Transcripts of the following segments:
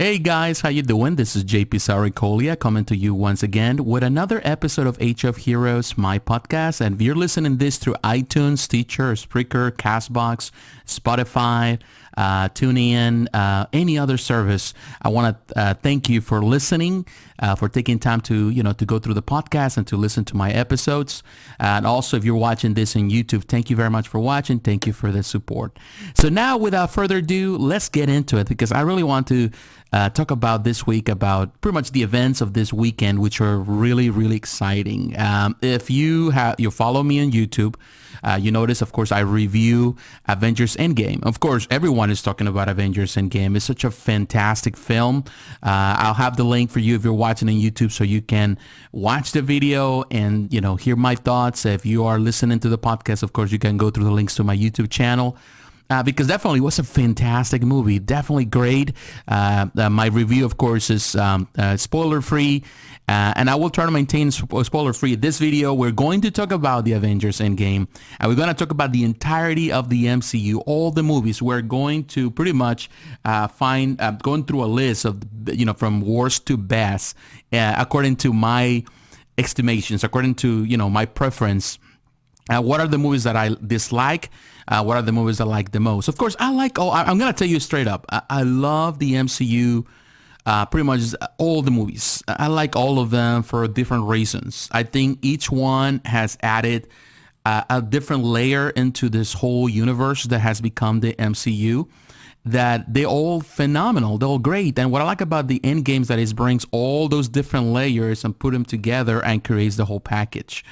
Hey guys, how you doing? This is JP Sarricolea coming to you once again with another episode of Age of Heroes, my podcast. And if you're listening this through iTunes, Stitcher, Spreaker, Castbox, Spotify, TuneIn, any other service, I want to thank you for listening, for taking time to go through the podcast and to listen to my episodes. And also, if you're watching this on YouTube, thank you very much for watching. Thank you for the support. So now, without further adu, let's get into it because I really want to talk about this week, about pretty much the events of this weekend, which are really, really exciting. If you follow me on YouTube, you notice, of course, I review Avengers Endgame. Of course, everyone is talking about Avengers Endgame. It's such a fantastic film. I'll have the link for you if you're watching on YouTube so you can watch the video and, hear my thoughts. If you are listening to the podcast, of course, you can go through the links to my YouTube channel. Because definitely was a fantastic movie, definitely great. My review, of course, is spoiler-free, and I will try to maintain spoiler-free. This video, we're going to talk about the Avengers Endgame, and we're going to talk about the entirety of the MCU, all the movies. We're going to pretty much going through a list of, from worst to best, according to my estimations, according to, my preference. What are the movies that I dislike? What are the movies I like the most? Of course, I'm going to tell you straight up. I love the MCU, pretty much all the movies. I like all of them for different reasons. I think each one has added a different layer into this whole universe that has become the MCU. That they're all phenomenal, they're all great. And what I like about the end games that it brings all those different layers and put them together and creates the whole package.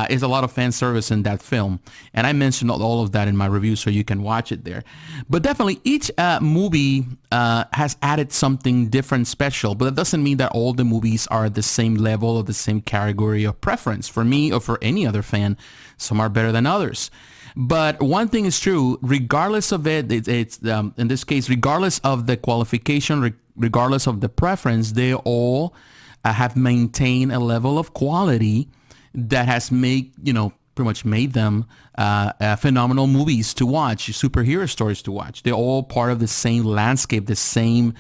Is a lot of fan service in that film. And I mentioned all of that in my review so you can watch it there. But definitely each movie has added something different special, but that doesn't mean that all the movies are at the same level or the same category of preference. For me or for any other fan, some are better than others. But one thing is true, regardless of it's in this case, regardless of the qualification, regardless of the preference, they all have maintained a level of quality that has pretty much made them phenomenal movies to watch, superhero stories to watch. They're all part of the same landscape, the same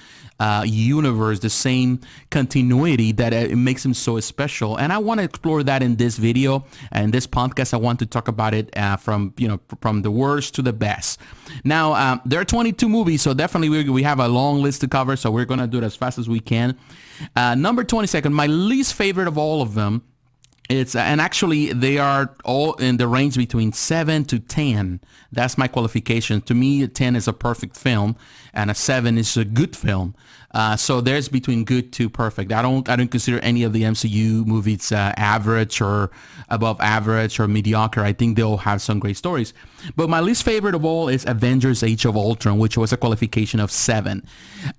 universe, the same continuity that it makes them so special. And I want to explore that in this video and this podcast. I want to talk about it from the worst to the best. Now, there are 22 movies, so definitely we have a long list to cover, so we're going to do it as fast as we can. Number 22, my least favorite of all of them. And actually, they are all in the range between 7 to 10. That's my qualification. To me, a 10 is a perfect film, and a 7 is a good film. So there's between good to perfect. I don't consider any of the MCU movies average or above average or mediocre. I think they all have some great stories. But my least favorite of all is Avengers: Age of Ultron, which was a qualification of 7.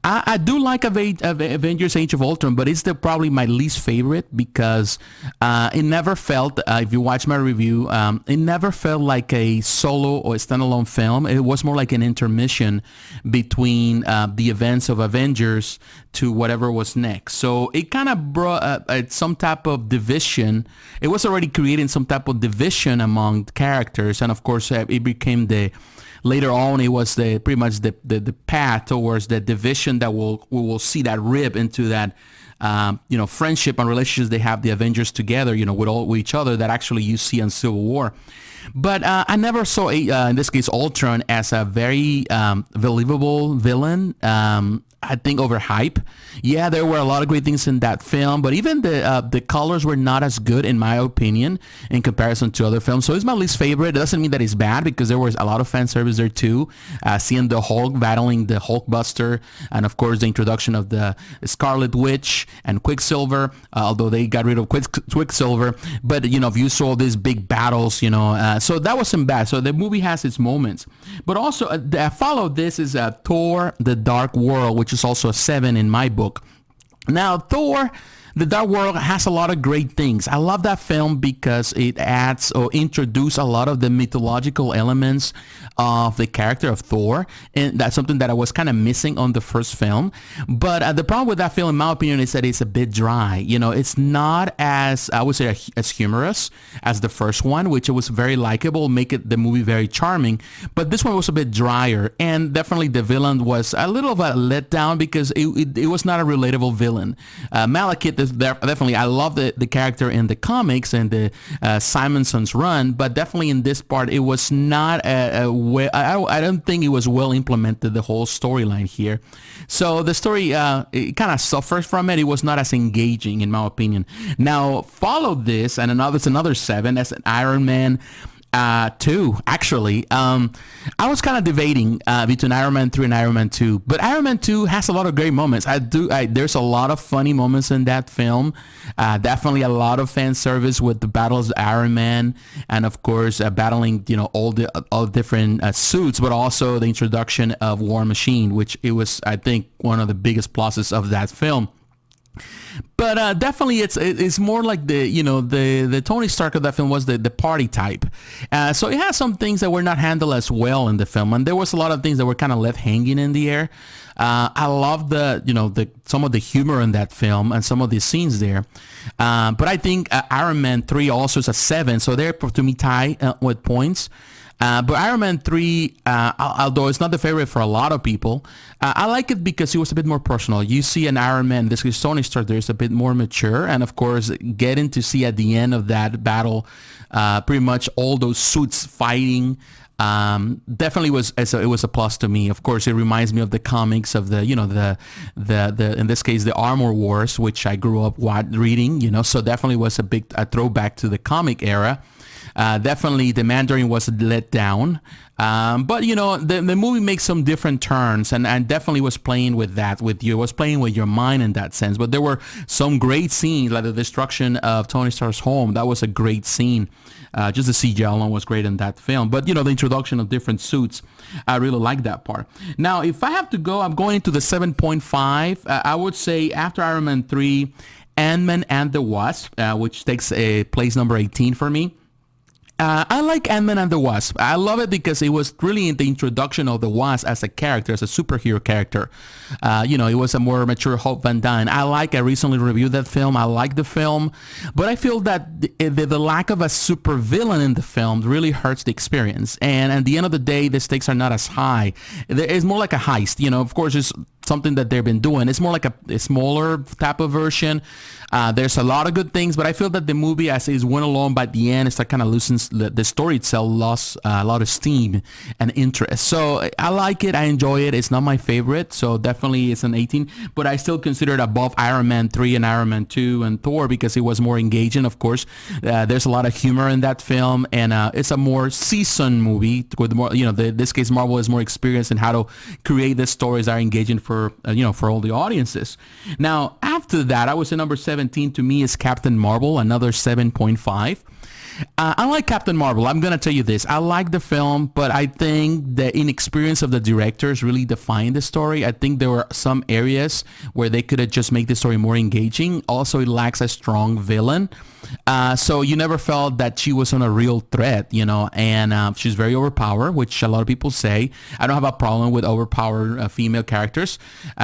I do like Avengers: Age of Ultron, but it's probably my least favorite because it never felt, if you watch my review, it never felt like a solo or a standalone film. It was more like an intermission between the events of Avengers to whatever was next. So it kind of brought some type of division. It was already creating some type of division among characters, and of course it became later on it was pretty much the path towards the division that we will see that rip into that friendship and relationships they have, the Avengers together, with each other, that actually you see in Civil War. But I never saw, in this case, Ultron as a very believable villain. I think overhype. Yeah, there were a lot of great things in that film, but even the colors were not as good, in my opinion, in comparison to other films. So it's my least favorite. It doesn't mean that it's bad, because there was a lot of fan service there too. Seeing the Hulk battling the Hulkbuster, and of course the introduction of the Scarlet Witch and Quicksilver, although they got rid of Quicksilver. But if you saw these big battles, so that wasn't bad. So the movie has its moments. But also, followed this is Thor: The Dark World, which is also a 7 in my book. Now, Thor, The Dark World has a lot of great things. I love that film because it adds or introduces a lot of the mythological elements of the character of Thor, and that's something that I was kind of missing on the first film. But the problem with that film, in my opinion, is that it's a bit dry. You know, it's not as, I would say, as humorous as the first one, which it was very likable, make it the movie very charming. But this one was a bit drier, and definitely the villain was a little of a letdown because it was not a relatable villain. Malekith is definitely, I love the character in the comics and the Simonson's run, but definitely in this part, it was not I don't think it was well implemented, the whole storyline here. So the story, it kind of suffers from it. It was not as engaging, in my opinion. Now, followed this, and it's another 7, that's an Iron Man 2, actually. I was kind of debating between Iron Man 3 and Iron Man 2, but Iron Man 2 has a lot of great moments. There's a lot of funny moments in that film. Definitely a lot of fan service with the battles of Iron Man, and of course battling, you know, all different suits, but also the introduction of War Machine, which it was, I think, one of the biggest pluses of that film. But definitely it's more like the Tony Stark of that film was the party type. So it has some things that were not handled as well in the film, and there was a lot of things that were kind of left hanging in the air. I love some of the humor in that film and some of the scenes there. But I think Iron Man 3 also is a 7, so they're to me tie with points. But Iron Man 3, although it's not the favorite for a lot of people, I like it because it was a bit more personal. You see an Iron Man, this is Tony Stark, there's a bit more mature, and of course, getting to see at the end of that battle, pretty much all those suits fighting, definitely it was a plus to me. Of course, it reminds me of the comics of the in this case the Armor Wars, which I grew up reading. So definitely was a throwback to the comic era. Definitely the Mandarin was let down, but the movie makes some different turns, and definitely was playing with that was playing with your mind in that sense. But there were some great scenes, like the destruction of Tony Stark's home. That was a great scene. Just the CGI alone was great in that film. But the introduction of different suits, I really like that part. Now, if I have to go, I'm going into the 7.5. I would say after Iron Man 3, Ant-Man and the Wasp, which takes place number 18 for me. I like Ant-Man and the Wasp. I love it because it was really in the introduction of the Wasp as a character, as a superhero character. It was a more mature Hope Van Dyne. I recently reviewed that film. I like the film, but I feel that the lack of a supervillain in the film really hurts the experience. And at the end of the day, the stakes are not as high. It's more like a heist. Of course, it's something that they've been doing. It's more like a smaller type of version. There's a lot of good things, but I feel that the movie, as it went along, by the end, it's like kind of loosens the story itself, lost a lot of steam and interest. So I like it. I enjoy it. It's not my favorite, so definitely it's an 18, but I still consider it above Iron Man 3 and Iron Man 2 and Thor because it was more engaging. Of course, there's a lot of humor in that film, and it's a more seasoned movie with more, this case, Marvel is more experienced in how to create the stories that are engaging for all the audiences. Now, after that, I would say number 17 to me is Captain Marvel, another 7.5. I like Captain Marvel. I'm going to tell you this. I like the film, but I think the inexperience of the directors really defined the story. I think there were some areas where they could have just made the story more engaging. Also, it lacks a strong villain. So you never felt that she was on a real threat, and she's very overpowered, which a lot of people say. I don't have a problem with overpowered female characters.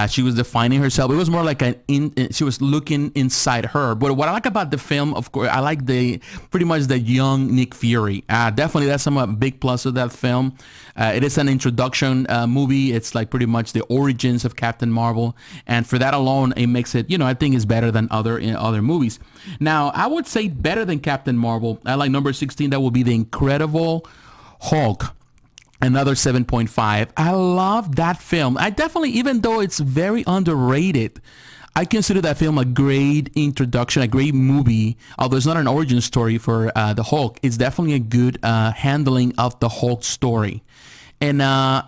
She was defining herself. It was more like she was looking inside her. But what I like about the film, of course, I like pretty much the young Nick Fury. Definitely, that's a big plus of that film. It is an introduction movie. It's like pretty much the origins of Captain Marvel, and for that alone, it makes it, I think it's better than other movies. Now, I would say better than Captain Marvel, I like number 16. That will be the Incredible Hulk. Another 7.5. I love that film. I definitely, even though it's very underrated, I consider that film a great introduction, a great movie. Although it's not an origin story for the Hulk, it's definitely a good handling of the Hulk story. And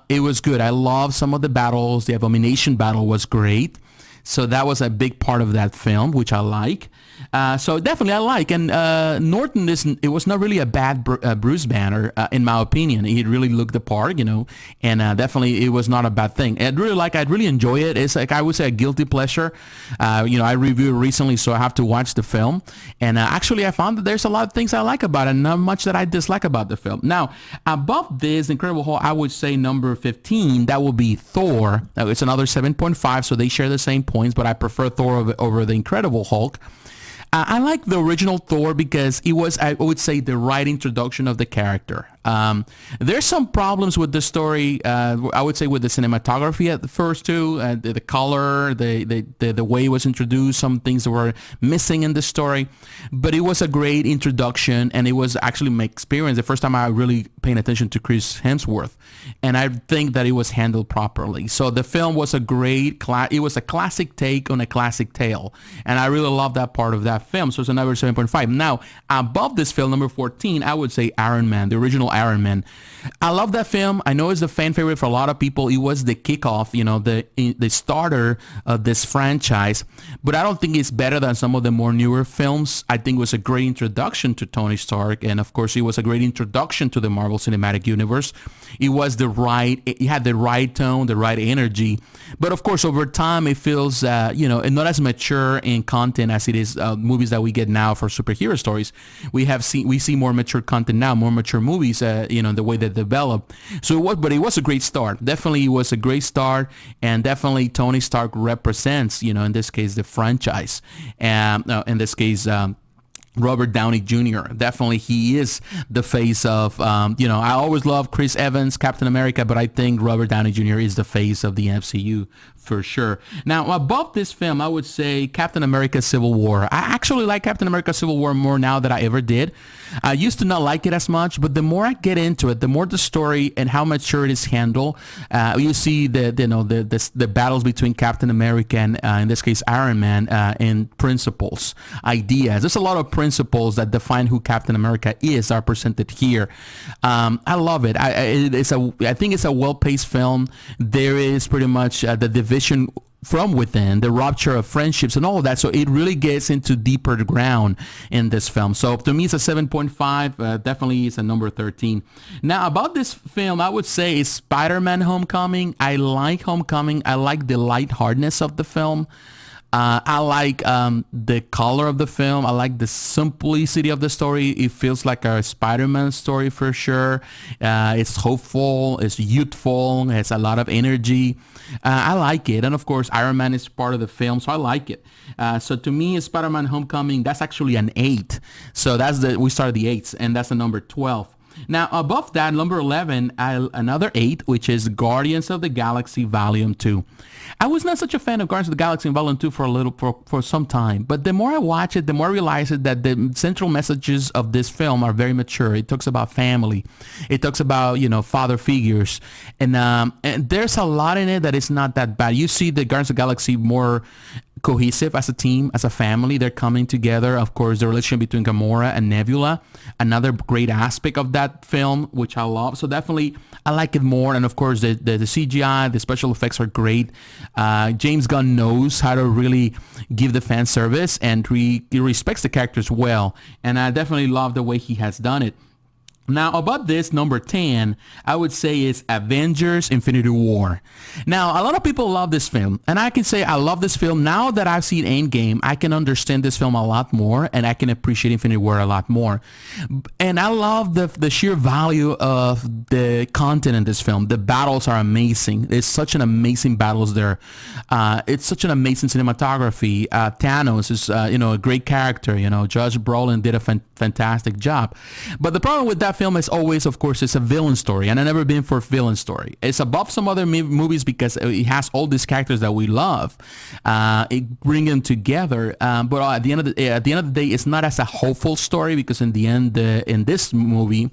it was good. I love some of the battles. The Abomination battle was great. So that was a big part of that film, which I like. So definitely I like. And Norton it was not really a bad Bruce Banner, in my opinion. He really looked the part, and definitely it was not a bad thing. I'd really enjoy it. It's like, I would say, a guilty pleasure. I reviewed it recently, so I have to watch the film. And actually I found that there's a lot of things I like about it, and not much that I dislike about the film. Now, above this, Incredible Hulk, I would say number 15, that will be Thor. It's another 7.5, so they share the same points, but I prefer Thor over the Incredible Hulk. I like the original Thor because it was, I would say, the right introduction of the character. There's some problems with the story, I would say, with the cinematography at the first too, the color, the way it was introduced, some things that were missing in the story. But it was a great introduction, and it was actually my experience, the first time I really paying attention to Chris Hemsworth. And I think that it was handled properly. So the film was a great, it was a classic take on a classic tale. And I really love that part of that film. So it's another 7.5. Now, above this film, number 14, I would say Iron Man, the original Iron Man. I love that film. I know it's the fan favorite for a lot of people. It was the kickoff, the starter of this franchise. But I don't think it's better than some of the more newer films. I think it was a great introduction to Tony Stark. And of course, it was a great introduction to the Marvel Cinematic Universe. It had the right tone, the right energy. But of course, over time, it feels, not as mature in content as it is movies that we get now for superhero stories. We see more mature content now, more mature movies, the way they develop. But it was a great start. Definitely, it was a great start, and definitely Tony Stark represents, in this case, the franchise, and in this case, Robert Downey Jr. Definitely, he is the face of, I always love Chris Evans, Captain America, but I think Robert Downey Jr. is the face of the MCU for sure. Now, above this film, I would say Captain America Civil War. I actually like Captain America Civil War more now than I ever did. I used to not like it as much, but the more I get into it, the more the story and how mature it is handled. You see the battles between Captain America and, in this case, Iron Man, and principles, ideas. There's a lot of principles that define who Captain America is are presented here. I love it. I think it's a well-paced film. There is pretty much the division from within, the rupture of friendships and all of that. So it really gets into deeper ground in this film. So to me, it's a 7.5. Definitely is a number 13. Now, about this film, I would say is Spider-Man Homecoming. I like Homecoming. I like the lightheartedness of the film. I like the color of the film. I like the simplicity of the story. It feels like a Spider-Man story for sure. It's hopeful. It's youthful. It has a lot of energy. I like it. And of course, Iron Man is part of the film, so I like it. So to me, Spider-Man Homecoming, that's actually an 8. So we started the 8s, and that's the number 12. Now, above that, number 11, another 8, which is Guardians of the Galaxy Volume 2. I was not such a fan of Guardians of the Galaxy Volume 2 for some time, but the more I watch it, the more I realize that the central messages of this film are very mature. It talks about family. It talks about, father figures. And there's a lot in it that is not that bad. You see the Guardians of the Galaxy more cohesive as a team, as a family. They're coming together. Of course, the relationship between Gamora and Nebula, another great aspect of that film, which I love. So definitely, I like it more. And of course, the CGI, the special effects are great. James Gunn knows how to really give the fan service, and he respects the characters well. And I definitely love the way he has done it. Now, about this, number 10, I would say is Avengers Infinity War. Now, a lot of people love this film, and I can say I love this film. Now that I've seen Endgame, I can understand this film a lot more, and I can appreciate Infinity War a lot more. And I love the sheer value of the content in this film. The battles are amazing. It's such an amazing battles there. It's such an amazing cinematography. Thanos is, a great character. Josh Brolin did a fantastic job. But the problem with that film is always, of course, it's a villain story, and I've never been for a villain story. It's above some other movies because it has all these characters that we love. It bring them together, but at the end of the day, it's not as a hopeful story, because in the end, in this movie,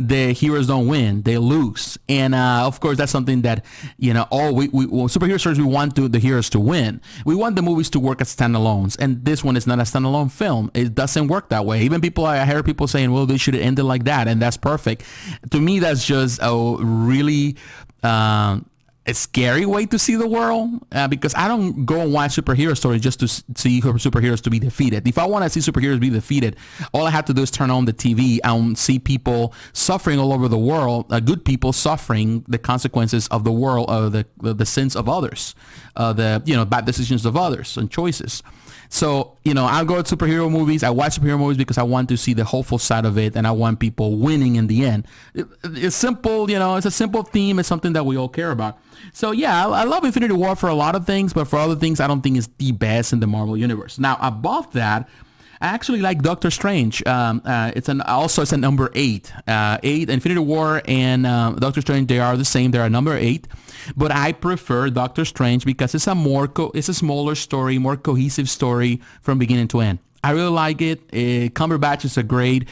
the heroes don't win; they lose. And of course, that's something that superhero stories, we want the heroes to win. We want the movies to work as standalones, and this one is not a standalone film. It doesn't work that way. Even I hear people saying, "Well, they should have ended like that," and that's perfect. To me, that's just a really a scary way to see the world, because I don't go and watch superhero stories just to see superheroes to be defeated. If I want to see superheroes be defeated, all I have to do is turn on the TV and see people suffering all over the world, good people suffering the consequences of the world, of the sins of others, the bad decisions of others and choices. So, I go to superhero movies. I watch superhero movies because I want to see the hopeful side of it, and I want people winning in the end. It's simple, it's a simple theme. It's something that we all care about. So, yeah, I love Infinity War for a lot of things, but for other things, I don't think it's the best in the Marvel Universe. Now, above that, I actually like Doctor Strange. It's a number 8. 8, Infinity War and Doctor Strange, they are the same. They are number 8. But I prefer Doctor Strange because it's a smaller story, more cohesive story from beginning to end. I really like it. Cumberbatch is a great.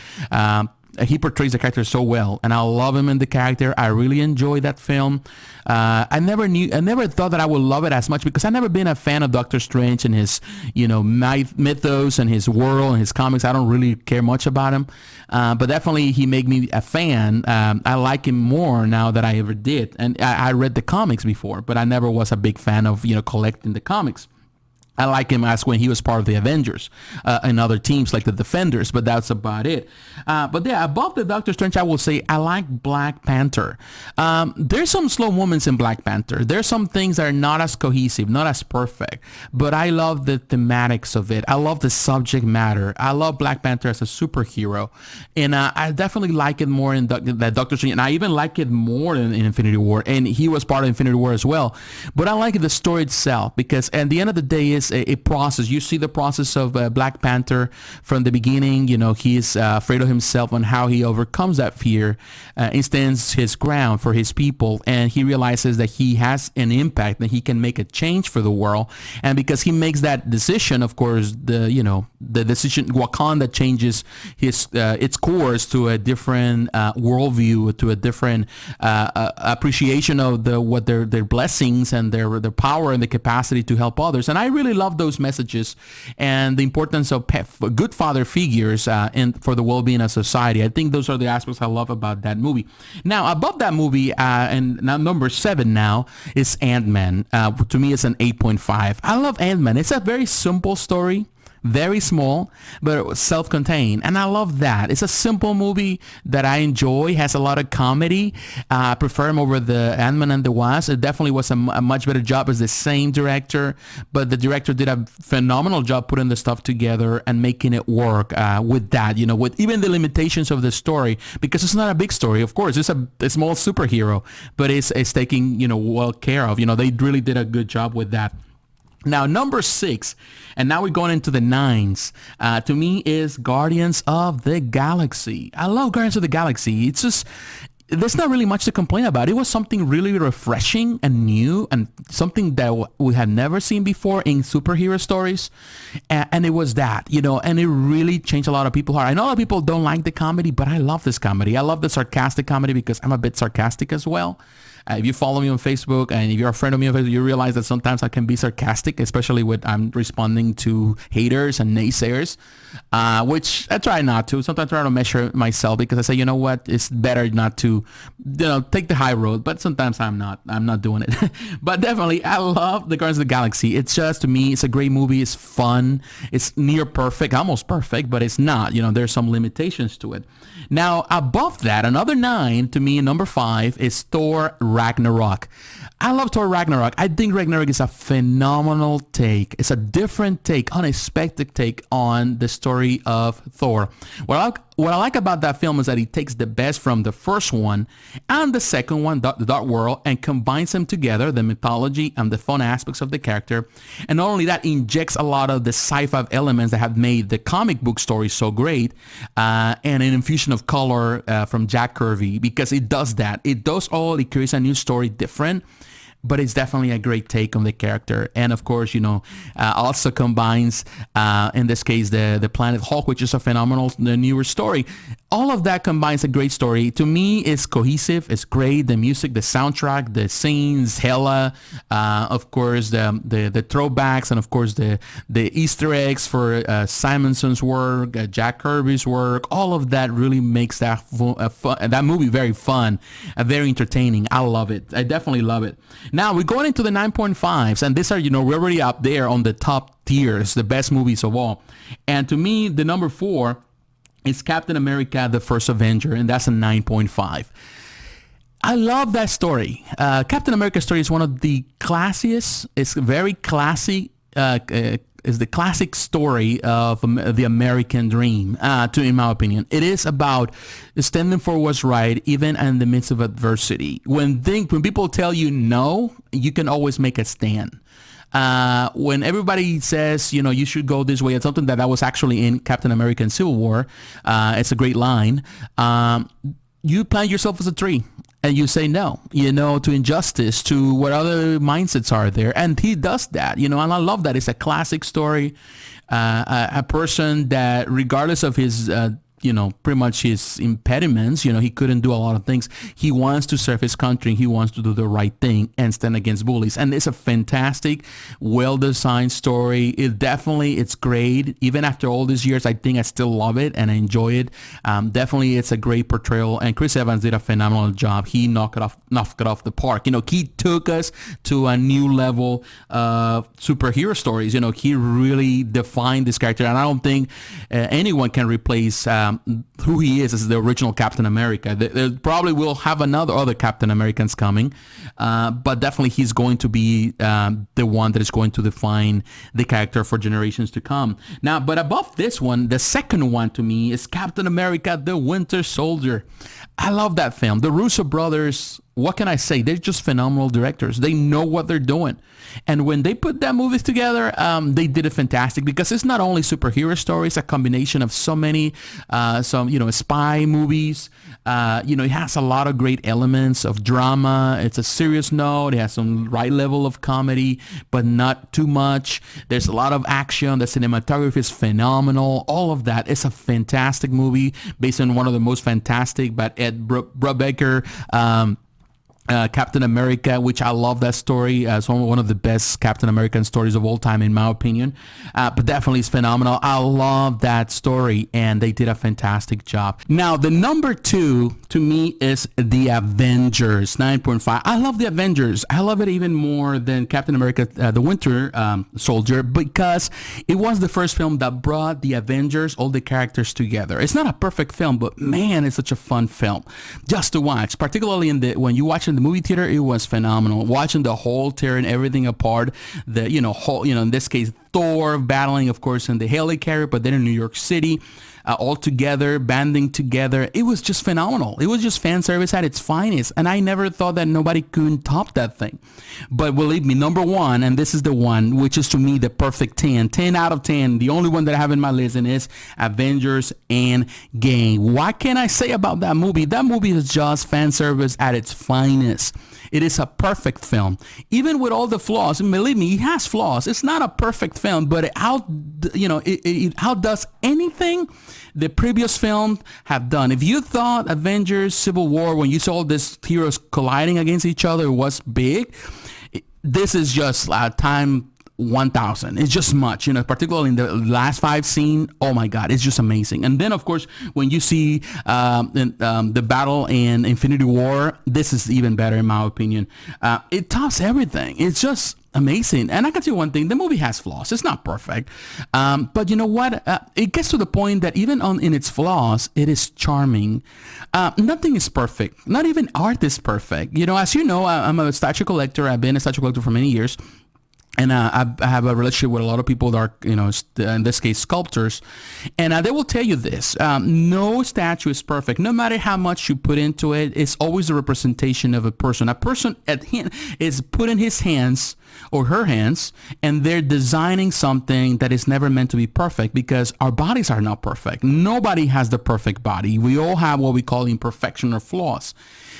He portrays the character so well, and I love him in the character. I really enjoy that film. I never thought that I would love it as much because I've never been a fan of Doctor Strange and his, mythos and his world and his comics. I don't really care much about him, but definitely he made me a fan. I like him more now than I ever did, and I read the comics before, but I never was a big fan of collecting the comics. I like him as when he was part of the Avengers and other teams like the Defenders, but that's about it. But yeah, above the Doctor Strange, I will say I like Black Panther. There's some slow moments in Black Panther. There's some things that are not as cohesive, not as perfect, but I love the thematics of it. I love the subject matter. I love Black Panther as a superhero, and I definitely like it more in that Doctor Strange, and I even like it more in Infinity War, and he was part of Infinity War as well. But I like the story itself because at the end of the day, it's a process. You see the process of Black Panther from the beginning. He is afraid of himself and how he overcomes that fear, and stands his ground for his people, and he realizes that he has an impact, that he can make a change for the world. And because he makes that decision, of course, the decision, Wakanda changes its course to a different worldview, to a different appreciation of their blessings and their power and the capacity to help others. And I really love those messages and the importance of good father figures for the well-being of society. I think those are the aspects I love about that movie. Now, above that movie, and now number 7 now, is Ant-Man. To me, it's an 8.5. I love Ant-Man. It's a very simple story. Very small, but self-contained, and I love that. It's a simple movie that I enjoy. Has a lot of comedy. I prefer him over the Ant-Man and the Wasp. It definitely was a much better job as the same director, but the director did a phenomenal job putting the stuff together and making it work with that, with even the limitations of the story, because it's not a big story. Of course, it's a small superhero, but it's taking, well care of. They really did a good job with that. Now, number 6, and now we're going into the 9s, to me is Guardians of the Galaxy. I love Guardians of the Galaxy. It's just, there's not really much to complain about. It was something really refreshing and new and something that we had never seen before in superhero stories. And it was that, and it really changed a lot of people's heart. I know a lot of people don't like the comedy, but I love this comedy. I love the sarcastic comedy because I'm a bit sarcastic as well. If you follow me on Facebook and if you're a friend of me on Facebook, you realize that sometimes I can be sarcastic, especially when I'm responding to haters and naysayers, which I try not to. Sometimes I try to measure myself because I say, you know what, it's better not to, take the high road. But sometimes I'm not doing it. But definitely, I love the Guardians of the Galaxy. It's just, to me, it's a great movie. It's fun. It's near perfect, almost perfect, but it's not. There's some limitations to it. Now, above that, another 9 to me, number 5 is Thor Ragnarok. I love Thor Ragnarok. I think Ragnarok is a phenomenal take. It's a different take, unexpected take on the story of Thor. What I like about that film is that he takes the best from the first one and the second one, the Dark World, and combines them together, the mythology and the fun aspects of the character. And not only that, injects a lot of the sci-fi elements that have made the comic book story so great, and an infusion of color from Jack Kirby, because it does that. It does all. It creates a new story, different, but it's definitely a great take on the character. And of course, also combines, in this case, the Planet Hulk, which is a phenomenal, newer story. all of that combines a great story. To me, it's cohesive. It's great. The music, the soundtrack, the scenes, hella, of course, the throwbacks, and of course the Easter eggs for Simonson's work, Jack Kirby's work. All of that really makes that that movie very fun, very entertaining. I love it. I definitely love it. Now we're going into the 9.5s, and these are, we're already up there on the top tiers, the best movies of all. And to me, the number 4 is Captain America, the First Avenger, and that's a 9.5. I love that story. Captain America's story is one of the classiest. It's very classy. Is the classic story of the American dream, in my opinion. It is about standing for what's right, even in the midst of adversity. When people tell you no, you can always make a stand. When everybody says, you should go this way, it's something that was actually in Captain America and Civil War. It's a great line. You plant yourself as a tree and you say no, to injustice, to what other mindsets are there. And he does that, and I love that. It's a classic story. A person that, regardless of his pretty much his impediments, he couldn't do a lot of things. He wants to serve his country. He wants to do the right thing and stand against bullies. And it's a fantastic, well-designed story. It's great. Even after all these years, I think I still love it and I enjoy it. Definitely, it's a great portrayal. And Chris Evans did a phenomenal job. He knocked it off the park. He took us to a new level of superhero stories. He really defined this character. And I don't think anyone can replace who he is as the original Captain America. They probably will have other Captain Americans coming, but definitely he's going to be the one that is going to define the character for generations to come. Now, but above this one, the second one to me is Captain America, the Winter Soldier. I love that film. The Russo brothers, what can I say? They're just phenomenal directors. They know what they're doing. And when they put that movies together, they did it fantastic, because it's not only superhero stories, a combination of so many, spy movies. It has a lot of great elements of drama. It's a serious note. It has some right level of comedy, but not too much. There's a lot of action. The cinematography is phenomenal. All of that. It's a fantastic movie based on one of the most fantastic, but Ed Brubaker, Captain America, which I love that story. It's one of the best Captain American stories of all time, in my opinion. But definitely it's phenomenal. I love that story, and they did a fantastic job. Now, the number 2 to me is The Avengers, 9.5. I love The Avengers. I love it even more than Captain America, the Winter Soldier, because it was the first film that brought the Avengers, all the characters together. It's not a perfect film, but man, it's such a fun film just to watch, particularly when you watch it in the movie theater. It was phenomenal. Watching the Hulk tearing everything apart, in this case, Thor battling, of course, in the helicarrier, but then in New York City, all together, banding together. It was just phenomenal. It was just fan service at its finest, and I never thought that nobody could top that thing. But believe me, number 1, and this is the one which is to me the perfect 10 out of 10, the only one that I have in my list, and is Avengers Endgame. What can I say about that movie? That movie is just fan service at its finest. It is a perfect film, even with all the flaws. And believe me, it has flaws. It's not a perfect film, but it outdoes anything the previous film have done. If you thought Avengers Civil War, when you saw these heroes colliding against each other, was big, this is just time 1000. It's just much, particularly in the last 5 scene. Oh my God, it's just amazing. And then of course, when you see the battle in Infinity War, this is even better in my opinion. It tops everything. It's just amazing. And I can tell you one thing, the movie has flaws. It's not perfect. But you know what? It gets to the point that even in its flaws, it is charming. Nothing is perfect. Not even art is perfect. As you know, I'm a statue collector. I've been a statue collector for many years. And I have a relationship with a lot of people that are, in this case, sculptors. And they will tell you this. No statue is perfect. No matter how much you put into it, it's always a representation of a person. A person is putting his hands or her hands, and they're designing something that is never meant to be perfect, because our bodies are not perfect. Nobody has the perfect body. We all have what we call imperfection or flaws.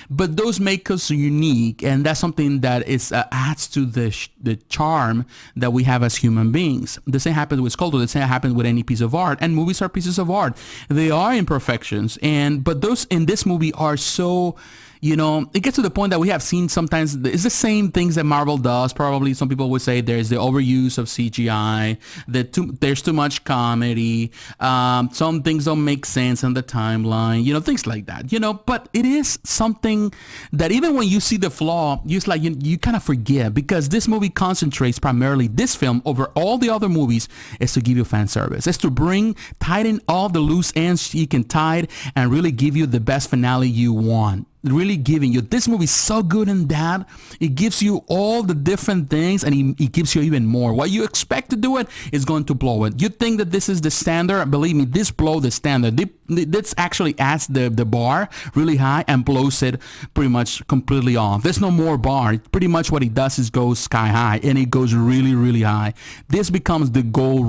But those make us unique, and that's something that adds to the charm charm that we have as human beings. The same happens with sculpture. The same happens with any piece of art. And movies are pieces of art. They are imperfections, but those in this movie are so. It gets to the point that we have seen sometimes it's the same things that Marvel does. Probably some people would say there's the overuse of CGI, there's too much comedy, some things don't make sense in the timeline, things like that, but it is something that even when you see the flaw, you kind of forget, because this movie concentrates primarily, this film over all the other movies, is to give you fan service. It's to tighten all the loose ends you can tie and really give you the best finale you want. Really giving you, this movie is so good in that it gives you all the different things, and it gives you even more. What you expect to do it is going to blow it. You think that this is the standard, believe me, this blows the standard. This actually adds the bar really high and blows it pretty much completely off. There's no more bar. Pretty much what it does is go sky high, and it goes really, really high. This becomes the golden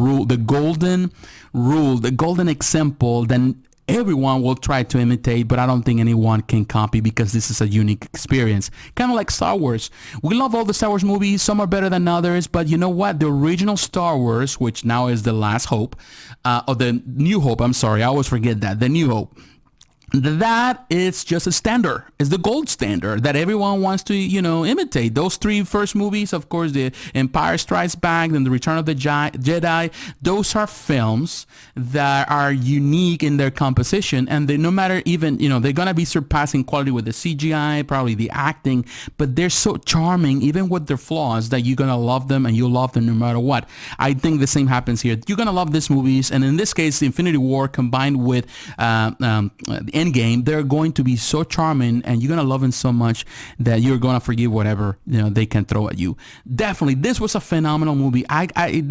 rule, the golden example. Then everyone will try to imitate, but I don't think anyone can copy, because this is a unique experience. Kind of like Star Wars. We love all the Star Wars movies. Some are better than others, but you know what? The original Star Wars, which now is the Last Hope, or the New Hope, I'm sorry, I always forget that, the New Hope. That is just a standard. It's the gold standard that everyone wants to, imitate. Those three first movies, of course, the Empire Strikes Back and the Return of the Jedi, those are films that are unique in their composition, and they, no matter even, they're going to be surpassing quality with the CGI, probably the acting, but they're so charming, even with their flaws, that you're going to love them, and you'll love them no matter what. I think the same happens here. You're going to love these movies, and in this case, Infinity War combined with Endgame, they're going to be so charming, and you're going to love them so much that you're going to forgive whatever they can throw at you. Definitely, this was a phenomenal movie.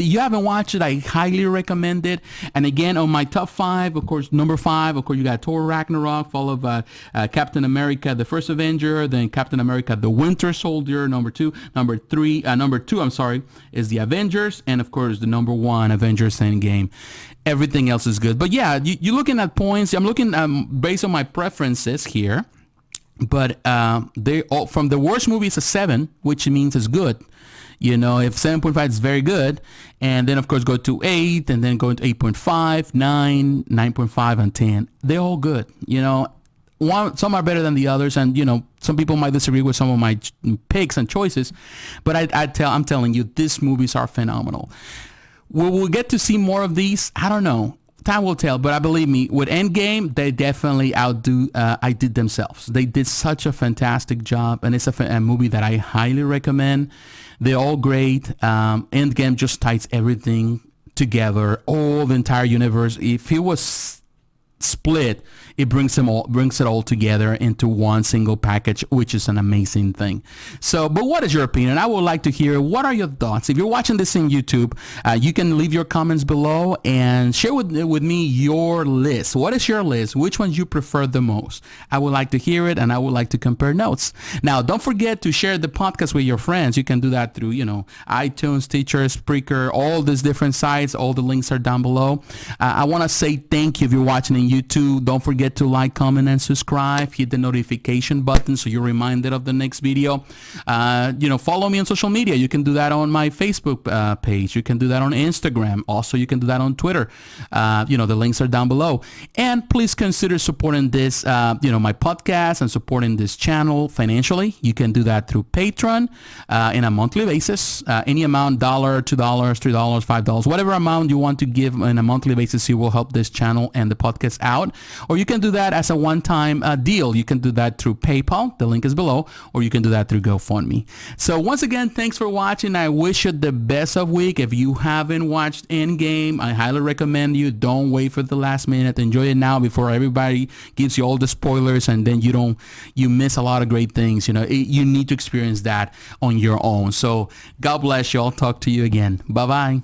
You haven't watched it, I highly recommend it. And again, on my top 5, of course, number 5, of course, you got Thor Ragnarok, followed by Captain America, the First Avenger, then Captain America, the Winter Soldier, number 2, number 2, I'm sorry, is the Avengers, and of course, the number 1, Avengers Endgame. Everything else is good. But yeah, you're looking at points. I'm looking based on my preferences here. But they all, from the worst movie is a 7, which means it's good. If 7.5 is very good, and then of course go to 8, and then go to 8.5, 9, 9.5, and 10. They're all good. Some are better than the others, and some people might disagree with some of my picks and choices. But I'm telling you, these movies are phenomenal. Will we get to see more of these? I don't know. Time will tell, but believe me, with Endgame, they definitely outdid themselves. They did such a fantastic job, and it's a movie that I highly recommend. They're all great. Endgame just ties everything together, all the entire universe. If it was split, it brings it all together into one single package, which is an amazing thing. So, but what is your opinion? I would like to hear, what are your thoughts? If you're watching this in YouTube, you can leave your comments below and share with me your list. What is your list? Which ones you prefer the most? I would like to hear it, and I would like to compare notes. Now, don't forget to share the podcast with your friends. You can do that through, iTunes, Teacher, Spreaker, all these different sites. All the links are down below. I want to say thank you if you're watching in YouTube. Don't forget to like, comment, and subscribe. Hit the notification button so you're reminded of the next video. Follow me on social media. You can do that on my Facebook page. You can do that on Instagram. Also, you can do that on Twitter. The links are down below. And please consider supporting this, my podcast, and supporting this channel financially. You can do that through Patreon in a monthly basis. Any amount, $1, $2, $3, $5, whatever amount you want to give on a monthly basis, you will help this channel and the podcast out. Or you can do that as a one-time deal. You can do that through PayPal. The link is below. Or you can do that through GoFundMe. So once again, thanks for watching. I wish you the best of week. If you haven't watched Endgame, I highly recommend you don't wait for the last minute. Enjoy it now before everybody gives you all the spoilers, and then you miss a lot of great things. You need to experience that on your own. So God bless you. I'll talk to you again. Bye-bye.